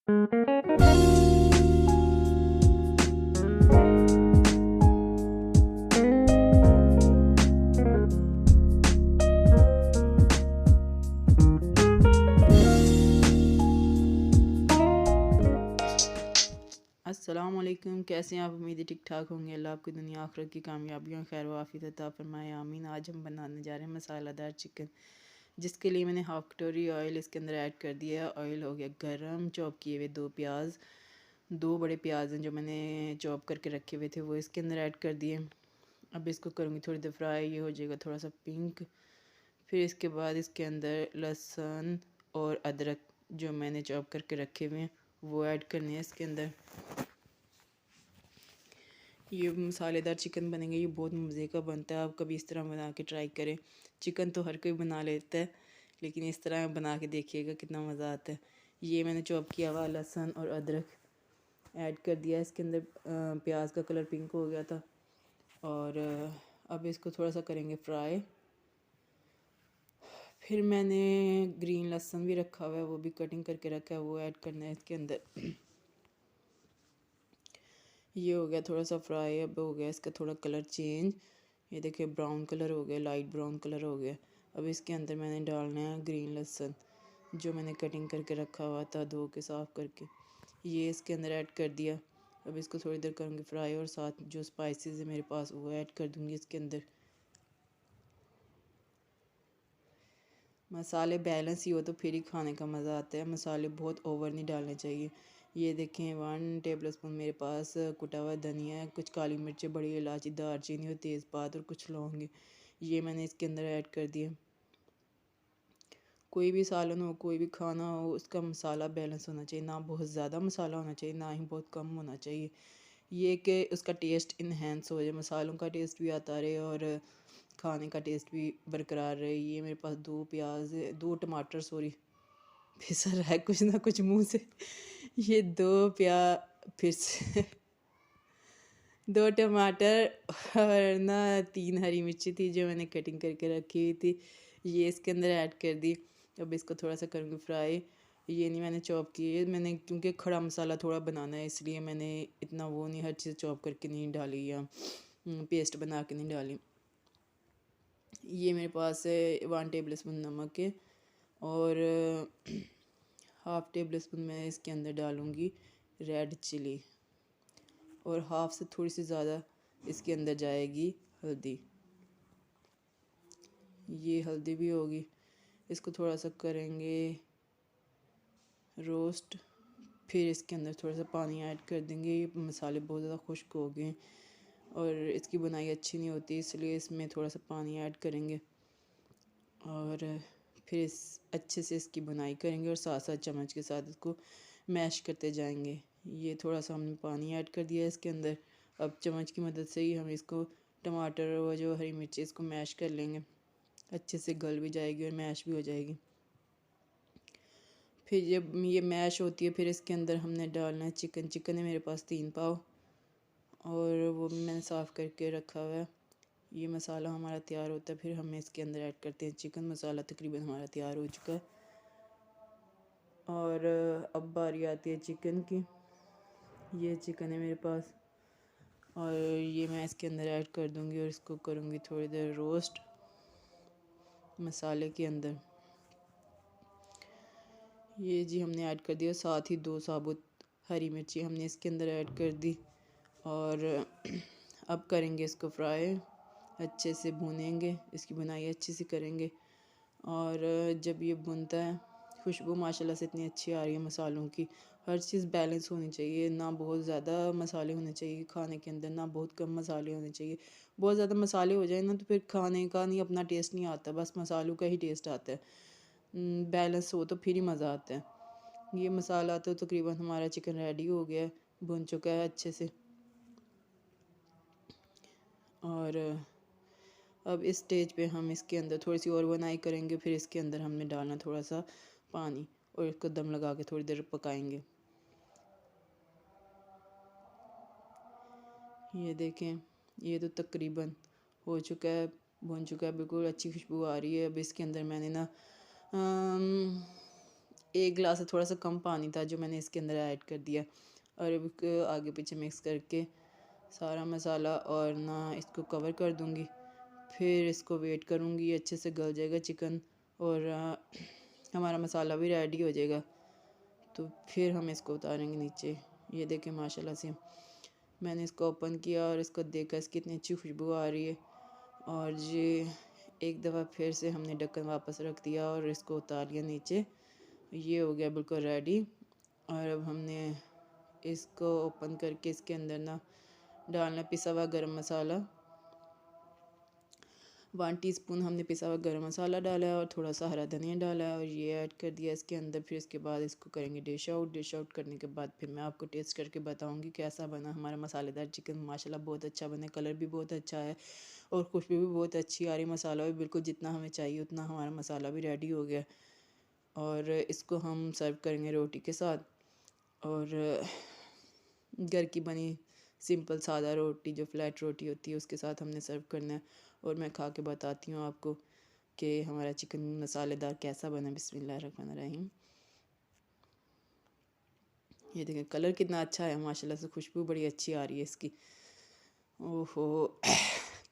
अस्सलामुअलैकुम, कैसे हैं आप? उम्मीद है ठीक ठाक होंगे। अल्लाह आपकी दुनिया आखिरत की कामयाबियों खैर व आफियत अता फरमाए, आमीन। आज हम बनाने जा रहे हैं मसालेदार चिकन, जिसके लिए मैंने हाफ़ कटोरी ऑयल इसके अंदर ऐड कर दिया। ऑयल हो गया गरम। चॉप किए हुए 2 प्याज, 2 बड़े प्याज हैं जो मैंने चॉप करके रखे हुए थे, वो इसके अंदर ऐड कर दिए। अब इसको करूँगी थोड़ी देर फ्राई, ये हो जाएगा थोड़ा सा पिंक। फिर इसके बाद इसके अंदर लहसुन और अदरक जो मैंने चॉप करके रखे हुए हैं वो ऐड करने हैं इसके अंदर। ये मसालेदार चिकन बनेंगे, ये बहुत मज़े का बनता है। आप कभी इस तरह बना के ट्राई करें। चिकन तो हर कोई बना लेता है, लेकिन इस तरह बना के देखिएगा कितना मज़ा आता है। ये मैंने चॉप किया हुआ लहसुन और अदरक ऐड कर दिया इसके अंदर। प्याज का कलर पिंक हो गया था और अब इसको थोड़ा सा करेंगे फ्राई। फिर मैंने ग्रीन लहसुन भी रखा हुआ है, वो भी कटिंग करके रखा है, वो ऐड करना है इसके अंदर। ये हो गया थोड़ा सा फ्राई। अब हो गया इसका थोड़ा कलर चेंज, ये देखिए ब्राउन कलर हो गया, लाइट ब्राउन कलर हो गया। अब इसके अंदर मैंने डालना है ग्रीन लहसुन जो मैंने कटिंग करके रखा हुआ था, धो के साफ़ करके, ये इसके अंदर ऐड कर दिया। अब इसको थोड़ी देर करूँगी फ्राई और साथ जो स्पाइसेस है मेरे पास वो ऐड कर दूँगी इसके अंदर। मसाले बैलेंस ही हो तो फिर ही खाने का मज़ा आता है। मसाले बहुत ओवर नहीं डालने चाहिए। ये देखें 1 टेबल स्पून मेरे पास कुटा हुआ धनिया है, कुछ काली मिर्चें, बड़ी इलायची, दालचीनी और तेज़पात और कुछ लौंग, ये मैंने इसके अंदर ऐड कर दिए। कोई भी सालन हो, कोई भी खाना हो, उसका मसाला बैलेंस होना चाहिए। ना बहुत ज़्यादा मसाला होना चाहिए, ना ही बहुत कम होना चाहिए। ये कि उसका टेस्ट इन्हेंस हो जाए, मसालों का टेस्ट भी आता रहे और खाने का टेस्ट भी बरकरार रहे। ये मेरे पास 2 प्याज, 2 टमाटर, सॉरी फिसल रहा है कुछ ना कुछ मुंह से। ये 2 से 2 टमाटर और ना 3 हरी मिर्ची थी जो मैंने कटिंग करके रखी हुई थी, ये इसके अंदर ऐड कर दी। अब इसको थोड़ा सा करूँगी फ्राई। ये नहीं मैंने चॉप की है, मैंने क्योंकि खड़ा मसाला थोड़ा बनाना है इसलिए मैंने इतना वो नहीं, हर चीज़ चॉप करके नहीं डाली या पेस्ट बना के नहीं डाली। ये मेरे पास है 1 टेबल स्पून नमक है और हाफ़ टेबल स्पून मैं इसके अंदर डालूँगी रेड चिली और हाफ़ से थोड़ी सी ज़्यादा इसके अंदर जाएगी हल्दी। ये हल्दी भी होगी। इसको थोड़ा सा करेंगे रोस्ट। फिर इसके अंदर थोड़ा सा पानी ऐड कर देंगे। ये मसाले बहुत ज़्यादा खुश्क हो गए और इसकी बुनाई अच्छी नहीं होती, इसलिए इसमें थोड़ा सा पानी ऐड करेंगे और फिर इस अच्छे से इसकी बुनाई करेंगे और साथ साथ चम्मच के साथ इसको मैश करते जाएंगे। ये थोड़ा सा हमने पानी ऐड कर दिया इसके अंदर। अब चम्मच की मदद से ही हम इसको टमाटर और जो हरी मिर्ची इसको मैश कर लेंगे, अच्छे से गल भी जाएगी और मैश भी हो जाएगी। फिर जब ये मैश होती है फिर इसके अंदर हमने डालना है चिकन। चिकन है मेरे पास 3 पाव और वो भी मैंने साफ़ करके रखा हुआ है। ये मसाला हमारा तैयार होता है, फिर हम इसके अंदर ऐड करते हैं चिकन। मसाला तकरीबन हमारा तैयार हो चुका है और अब बारी आती है चिकन की। ये चिकन है मेरे पास और ये मैं इसके अंदर ऐड कर दूंगी और इसको करूँगी थोड़ी देर रोस्ट मसाले के अंदर। ये जी हमने ऐड कर दिया, साथ ही 2 साबुत हरी मिर्ची हमने इसके अंदर ऐड कर दी और अब करेंगे इसको फ्राई, अच्छे से भूनेंगे, इसकी बुनाई अच्छे से करेंगे और जब ये भुनता है खुशबू माशाल्लाह से इतनी अच्छी आ रही है मसालों की। हर चीज़ बैलेंस होनी चाहिए, ना बहुत ज़्यादा मसाले होने चाहिए खाने के अंदर, ना बहुत कम मसाले होने चाहिए। बहुत ज़्यादा मसाले हो जाए ना तो फिर खाने का नहीं, अपना टेस्ट नहीं आता, बस मसालों का ही टेस्ट आता है। बैलेंस हो तो फिर ही मज़ा आता है। ये मसाला तो तकरीबन हमारा चिकन रेडी हो गया है, भुन चुका है अच्छे से और अब इस स्टेज पे हम इसके अंदर थोड़ी सी और बुनाई करेंगे। फिर इसके अंदर हमने डालना थोड़ा सा पानी और इसको दम लगा के थोड़ी देर पकाएंगे। ये देखें, ये तो तकरीबन हो चुका है, भुन चुका है, बिल्कुल अच्छी खुशबू आ रही है। अब इसके अंदर मैंने ना 1 गिलास से थोड़ा सा कम पानी था जो मैंने इसके अंदर ऐड कर दिया। और अब इसको आगे पीछे मिक्स करके सारा मसाला और ना इसको कवर कर दूँगी। फिर इसको वेट करूँगी, अच्छे से गल जाएगा चिकन और हमारा मसाला भी रेडी हो जाएगा। तो फिर हम इसको उतारेंगे नीचे। ये देखें माशाल्लाह से मैंने इसको ओपन किया और इसको देखा इसकी इतनी अच्छी खुशबू आ रही है। और ये एक दफ़ा फिर से हमने ढक्कन वापस रख दिया और इसको उतार लिया नीचे। ये हो गया बिल्कुल रेडी। और अब हमने इसको ओपन करके इसके अंदर ना डालना पिसा हुआ गरम मसाला। 1 टीस्पून हमने पिसा हुआ गरम मसाला डाला है और थोड़ा सा हरा धनिया डाला है और ये ऐड कर दिया इसके अंदर। फिर इसके बाद इसको करेंगे डिश आउट। डिश आउट करने के बाद फिर मैं आपको टेस्ट करके बताऊंगी कैसा बना हमारा मसालेदार चिकन। माशाल्लाह बहुत अच्छा बना, कलर भी बहुत अच्छा है और खुशबू भी बहुत अच्छी आ रही। मसाला भी बिल्कुल जितना हमें चाहिए उतना हमारा मसाला भी रेडी हो गया। और इसको हम सर्व करेंगे रोटी के साथ। और घर की बनी सिंपल सादा रोटी जो फ्लैट रोटी होती है उसके साथ हमने सर्व करना है। और मैं खा के बताती हूँ आपको कि हमारा चिकन मसालेदार कैसा बना। बिस्मिल्लाहिर्रहमानिर्रहीम। ये देखें कलर कितना अच्छा है माशाल्लाह से, खुशबू बड़ी अच्छी आ रही है इसकी। ओहो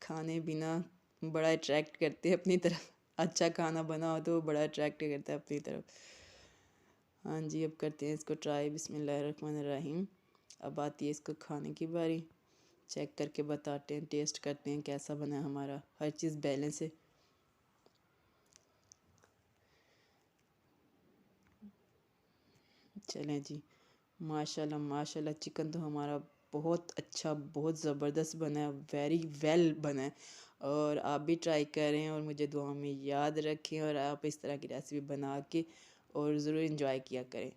खाने बिना बड़ा अट्रैक्ट करते हैं अपनी तरफ। अच्छा खाना बना हो तो बड़ा अट्रैक्ट करता है अपनी तरफ। हाँ जी, अब करते हैं इसको ट्राई। बिस्मिल्लाहिर्रहमानिर्रहीम। अब आती है इसको खाने की बारी। चेक करके बताते हैं, टेस्ट करते हैं कैसा बना हमारा। हर चीज़ बैलेंस है। चलें जी, माशाल्लाह माशाल्लाह चिकन तो हमारा बहुत अच्छा बहुत ज़बरदस्त बना है, वेरी वेल बना है। और आप भी ट्राई करें और मुझे दुआ में याद रखें और आप इस तरह की रेसिपी बना के और ज़रूर इंजॉय किया करें।